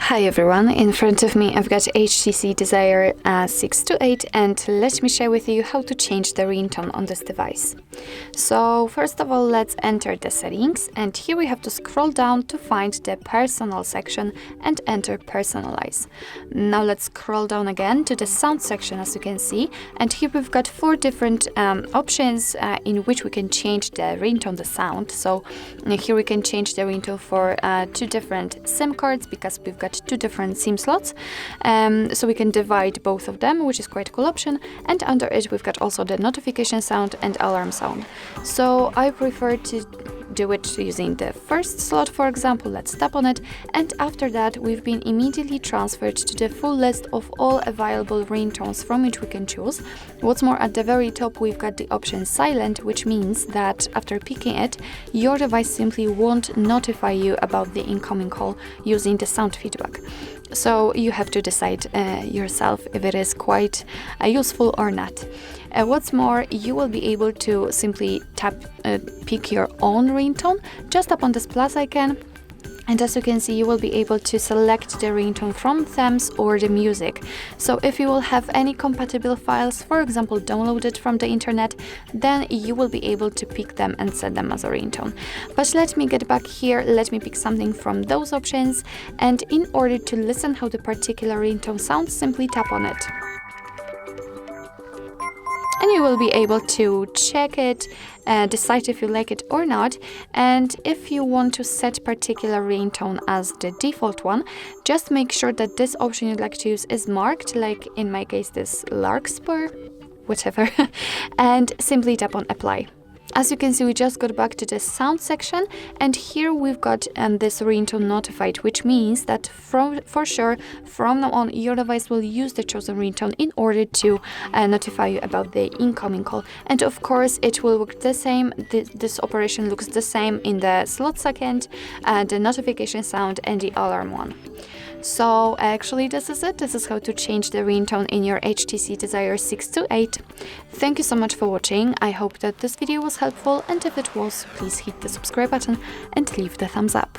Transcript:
Hi everyone, in front of me I've got HTC Desire 628 and let me share with you how to change the ringtone on this device. So first of all, let's enter the settings, and here we have to scroll down to find the personal section and enter personalize. Now let's scroll down again to the sound section, as you can see, and here we've got 4 different options in which we can change the ringtone, the sound. So here we can change the ringtone for 2 different SIM cards, because we've got 2 different SIM slots, so we can divide both of them, which is quite a cool option. And under it we've got also the notification sound and alarm sound. So I prefer to do it using the first slot, for example. Let's tap on it, and after that we've been immediately transferred to the full list of all available ringtones from which we can choose. What's more, at the very top we've got the option silent, which means that after picking it, your device simply won't notify you about the incoming call using the sound feedback. So you have to decide yourself if it is quite useful or not. What's more, you will be able to simply pick your own ringtone. Just tap on this plus icon, and as you can see, you will be able to select the ringtone from themes or the music. So if you will have any compatible files, for example downloaded from the internet, then you will be able to pick them and set them as a ringtone. But let me get back here, let me pick something from those options, and in order to listen how the particular ringtone sounds, simply tap on it. And you will be able to check it, decide if you like it or not. And if you want to set particular ringtone as the default one, just make sure that this option you'd like to use is marked, like in my case this larkspur, whatever, and simply tap on apply. As you can see, we just got back to the sound section, and here we've got this ringtone notified, which means that for sure from now on your device will use the chosen ringtone in order to notify you about the incoming call. And of course it will look the same, this operation looks the same in the slot second, the notification sound and the alarm one. So actually this is it. This is how to change the ringtone in your HTC Desire 628. Thank you so much for watching. I hope that this video was helpful, and if it was, please hit the subscribe button and leave the thumbs up.